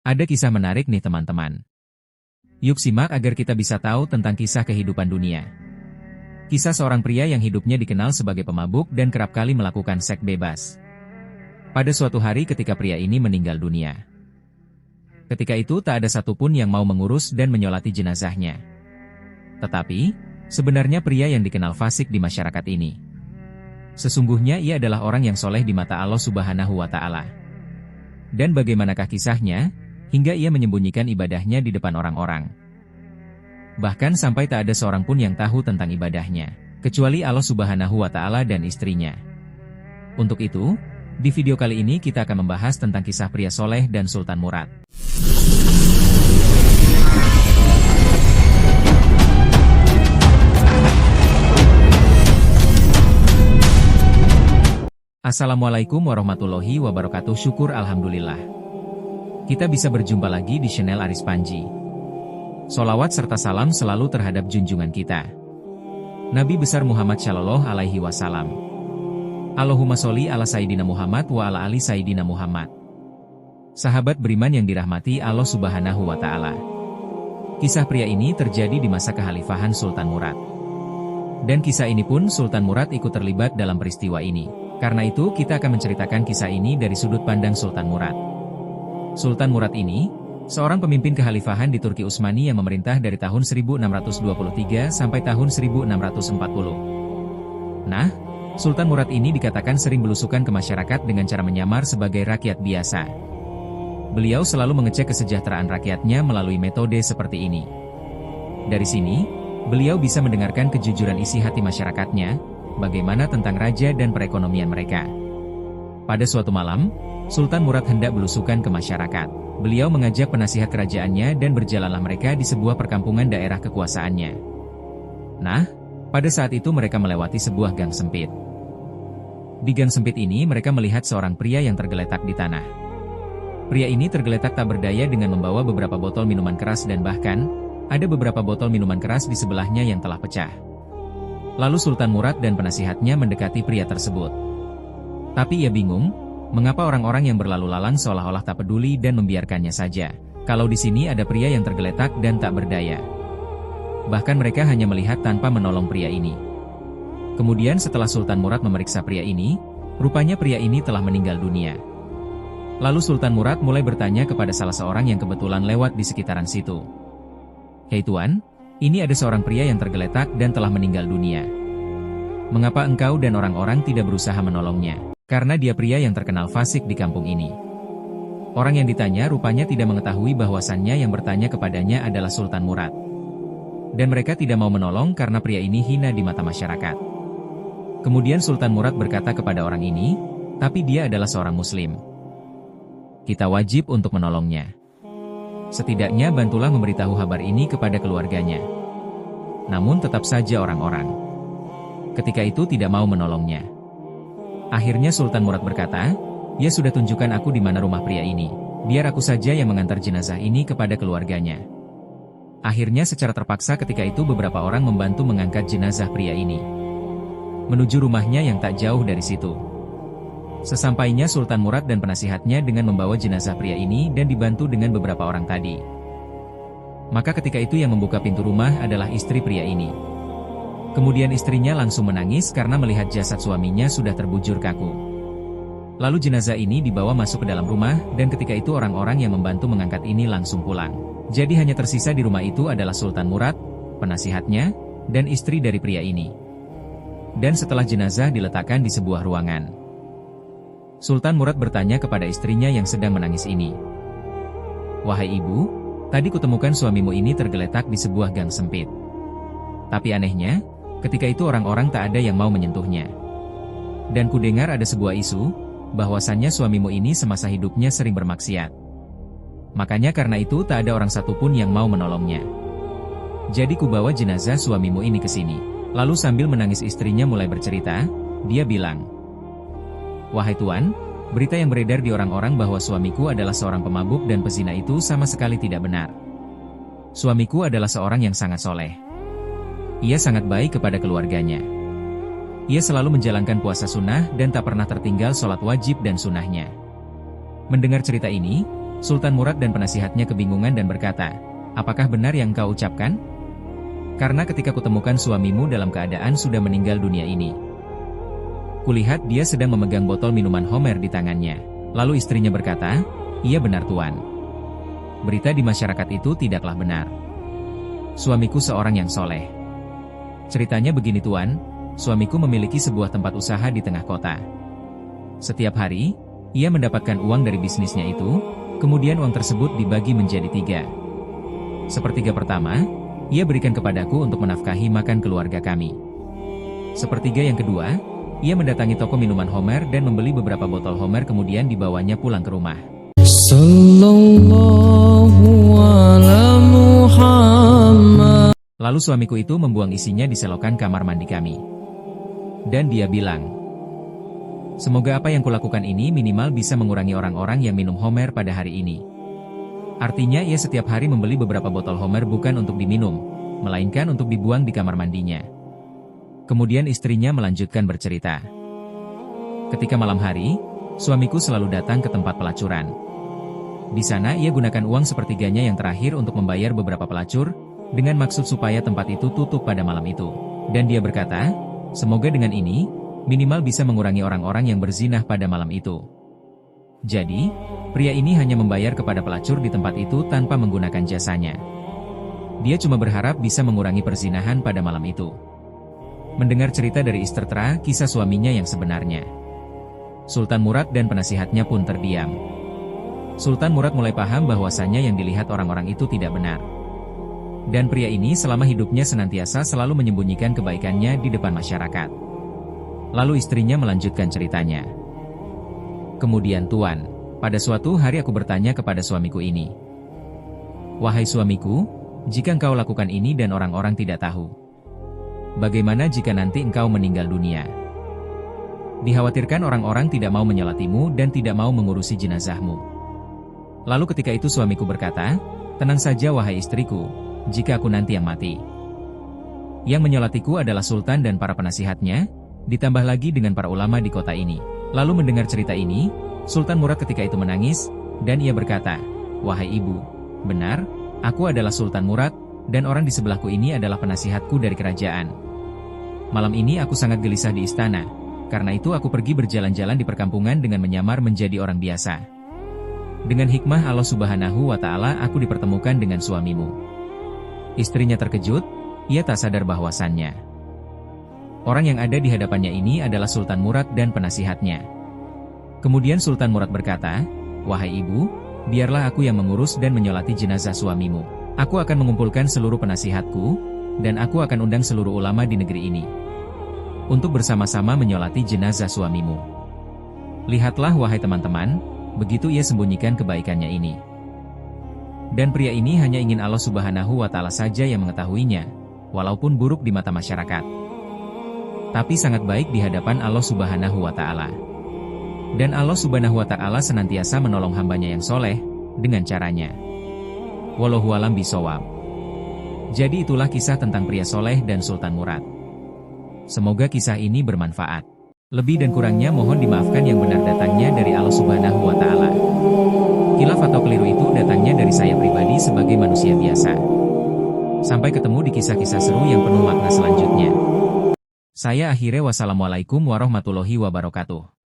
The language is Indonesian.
Ada kisah menarik nih teman-teman. Yuk simak agar kita bisa tahu tentang kisah kehidupan dunia. Kisah seorang pria yang hidupnya dikenal sebagai pemabuk dan kerap kali melakukan seks bebas. Pada suatu hari ketika pria ini meninggal dunia. Ketika itu tak ada satupun yang mau mengurus dan menyolati jenazahnya. Tetapi, sebenarnya pria yang dikenal fasik di masyarakat ini. Sesungguhnya ia adalah orang yang soleh di mata Allah Subhanahu wa Ta'ala. Dan bagaimanakah kisahnya? Hingga ia menyembunyikan ibadahnya di depan orang-orang. Bahkan sampai tak ada seorang pun yang tahu tentang ibadahnya, kecuali Allah Subhanahu wa Ta'ala dan istrinya. Untuk itu, di video kali ini kita akan membahas tentang kisah pria soleh dan Sultan Murad. Assalamualaikum warahmatullahi wabarakatuh. Syukur alhamdulillah. Kita bisa berjumpa lagi di channel Aris Panji. Sholawat serta salam selalu terhadap junjungan kita, Nabi besar Muhammad Shallallahu Alaihi Wasallam. Allahumma sholli ala Sayyidina Muhammad wa ala ali Sayyidina Muhammad. Sahabat beriman yang dirahmati Allah Subhanahu wa Ta'ala. Kisah pria ini terjadi di masa kekhalifahan Sultan Murad. Dan kisah ini pun Sultan Murad ikut terlibat dalam peristiwa ini. Karena itu kita akan menceritakan kisah ini dari sudut pandang Sultan Murad. Sultan Murad ini, seorang pemimpin kekhalifahan di Turki Utsmani yang memerintah dari tahun 1623 sampai tahun 1640. Nah, Sultan Murad ini dikatakan sering belusukan ke masyarakat dengan cara menyamar sebagai rakyat biasa. Beliau selalu mengecek kesejahteraan rakyatnya melalui metode seperti ini. Dari sini, beliau bisa mendengarkan kejujuran isi hati masyarakatnya, bagaimana tentang raja dan perekonomian mereka. Pada suatu malam, Sultan Murad hendak belusukan ke masyarakat. Beliau mengajak penasihat kerajaannya dan berjalanlah mereka di sebuah perkampungan daerah kekuasaannya. Nah, pada saat itu mereka melewati sebuah gang sempit. Di gang sempit ini mereka melihat seorang pria yang tergeletak di tanah. Pria ini tergeletak tak berdaya dengan membawa beberapa botol minuman keras dan bahkan, ada beberapa botol minuman keras di sebelahnya yang telah pecah. Lalu Sultan Murad dan penasihatnya mendekati pria tersebut. Tapi ia bingung, mengapa orang-orang yang berlalu lalang seolah-olah tak peduli dan membiarkannya saja, kalau di sini ada pria yang tergeletak dan tak berdaya. Bahkan mereka hanya melihat tanpa menolong pria ini. Kemudian setelah Sultan Murad memeriksa pria ini, rupanya pria ini telah meninggal dunia. Lalu Sultan Murad mulai bertanya kepada salah seorang yang kebetulan lewat di sekitaran situ. "Hei Tuan, ini ada seorang pria yang tergeletak dan telah meninggal dunia. Mengapa engkau dan orang-orang tidak berusaha menolongnya? Karena dia pria yang terkenal fasik di kampung ini." Orang yang ditanya rupanya tidak mengetahui bahwasannya yang bertanya kepadanya adalah Sultan Murad. Dan mereka tidak mau menolong karena pria ini hina di mata masyarakat. Kemudian Sultan Murad berkata kepada orang ini, "Tapi dia adalah seorang muslim. Kita wajib untuk menolongnya. Setidaknya bantulah memberitahu kabar ini kepada keluarganya." Namun tetap saja orang-orang ketika itu tidak mau menolongnya. Akhirnya Sultan Murad berkata, "Ya sudah, tunjukkan aku di mana rumah pria ini. Biar aku saja yang mengantar jenazah ini kepada keluarganya." Akhirnya secara terpaksa ketika itu beberapa orang membantu mengangkat jenazah pria ini menuju rumahnya yang tak jauh dari situ. Sesampainya Sultan Murad dan penasihatnya dengan membawa jenazah pria ini dan dibantu dengan beberapa orang tadi. Maka ketika itu yang membuka pintu rumah adalah istri pria ini. Kemudian istrinya langsung menangis karena melihat jasad suaminya sudah terbujur kaku. Lalu jenazah ini dibawa masuk ke dalam rumah dan ketika itu orang-orang yang membantu mengangkat ini langsung pulang. Jadi hanya tersisa di rumah itu adalah Sultan Murad, penasihatnya, dan istri dari pria ini. Dan setelah jenazah diletakkan di sebuah ruangan, Sultan Murad bertanya kepada istrinya yang sedang menangis ini, "Wahai ibu, tadi kutemukan suamimu ini tergeletak di sebuah gang sempit. Tapi anehnya, ketika itu orang-orang tak ada yang mau menyentuhnya. Dan kudengar ada sebuah isu, bahwasannya suamimu ini semasa hidupnya sering bermaksiat. Makanya karena itu tak ada orang satupun yang mau menolongnya. Jadi kubawa jenazah suamimu ini ke sini." Lalu sambil menangis istrinya mulai bercerita, dia bilang, "Wahai Tuan, berita yang beredar di orang-orang bahwa suamiku adalah seorang pemabuk dan pezina itu sama sekali tidak benar. Suamiku adalah seorang yang sangat soleh. Ia sangat baik kepada keluarganya. Ia selalu menjalankan puasa sunnah dan tak pernah tertinggal sholat wajib dan sunnahnya." Mendengar cerita ini, Sultan Murad dan penasihatnya kebingungan dan berkata, "Apakah benar yang engkau ucapkan? Karena ketika kutemukan suamimu dalam keadaan sudah meninggal dunia ini. Kulihat dia sedang memegang botol minuman Homer di tangannya." Lalu istrinya berkata, "Iya benar Tuan. Berita di masyarakat itu tidaklah benar. Suamiku seorang yang soleh. Ceritanya begini Tuan, suamiku memiliki sebuah tempat usaha di tengah kota. Setiap hari, ia mendapatkan uang dari bisnisnya itu, kemudian uang tersebut dibagi menjadi 3. Sepertiga pertama, ia berikan kepadaku untuk menafkahi makan keluarga kami. Sepertiga yang kedua, ia mendatangi toko minuman Homer dan membeli beberapa botol Homer kemudian dibawanya pulang ke rumah. Lalu suamiku itu membuang isinya di selokan kamar mandi kami. Dan dia bilang, "Semoga apa yang kulakukan ini minimal bisa mengurangi orang-orang yang minum Homer pada hari ini." Artinya ia setiap hari membeli beberapa botol Homer bukan untuk diminum, melainkan untuk dibuang di kamar mandinya. Kemudian istrinya melanjutkan bercerita. Ketika malam hari, suamiku selalu datang ke tempat pelacuran. Di sana ia gunakan uang sepertiganya yang terakhir untuk membayar beberapa pelacur, dengan maksud supaya tempat itu tutup pada malam itu. Dan dia berkata, semoga dengan ini, minimal bisa mengurangi orang-orang yang berzinah pada malam itu. Jadi, pria ini hanya membayar kepada pelacur di tempat itu tanpa menggunakan jasanya. Dia cuma berharap bisa mengurangi perzinahan pada malam itu. Mendengar cerita dari istri kisah suaminya yang sebenarnya, Sultan Murad dan penasihatnya pun terdiam. Sultan Murad mulai paham bahwasannya yang dilihat orang-orang itu tidak benar. Dan pria ini selama hidupnya senantiasa selalu menyembunyikan kebaikannya di depan masyarakat. Lalu istrinya melanjutkan ceritanya. Kemudian Tuan, pada suatu hari aku bertanya kepada suamiku ini, "Wahai suamiku, jika engkau lakukan ini dan orang-orang tidak tahu, bagaimana jika nanti engkau meninggal dunia? Dikhawatirkan orang-orang tidak mau menyolatimu dan tidak mau mengurusi jenazahmu." Lalu ketika itu suamiku berkata, "Tenang saja wahai istriku, jika aku nanti yang mati. Yang menyolatiku adalah Sultan dan para penasihatnya, ditambah lagi dengan para ulama di kota ini." Lalu mendengar cerita ini, Sultan Murad ketika itu menangis, dan ia berkata, "Wahai ibu, benar, aku adalah Sultan Murad, dan orang di sebelahku ini adalah penasihatku dari kerajaan. Malam ini aku sangat gelisah di istana, karena itu aku pergi berjalan-jalan di perkampungan dengan menyamar menjadi orang biasa. Dengan hikmah Allah Subhanahu wa Ta'ala aku dipertemukan dengan suamimu." Istrinya terkejut, ia tak sadar bahwasannya orang yang ada di hadapannya ini adalah Sultan Murad dan penasihatnya. Kemudian Sultan Murad berkata, "Wahai ibu, biarlah aku yang mengurus dan menyolati jenazah suamimu. Aku akan mengumpulkan seluruh penasihatku, dan aku akan undang seluruh ulama di negeri ini untuk bersama-sama menyolati jenazah suamimu. Lihatlah wahai teman-teman, begitu ia sembunyikan kebaikannya ini. Dan pria ini hanya ingin Allah Subhanahu wa Ta'ala saja yang mengetahuinya, walaupun buruk di mata masyarakat, tapi sangat baik di hadapan Allah Subhanahu wa Ta'ala. Dan Allah Subhanahu wa Ta'ala senantiasa menolong hambanya yang soleh, dengan caranya. Wallahu a'lam bishawab." Jadi itulah kisah tentang pria soleh dan Sultan Murad. Semoga kisah ini bermanfaat. Lebih dan kurangnya mohon dimaafkan, yang benar datangnya dari Allah Subhanahu wa Ta'ala. Khilaf atau keliru itu datangnya dari saya pribadi sebagai manusia biasa. Sampai ketemu di kisah-kisah seru yang penuh makna selanjutnya. Saya akhirnya wassalamualaikum warahmatullahi wabarakatuh.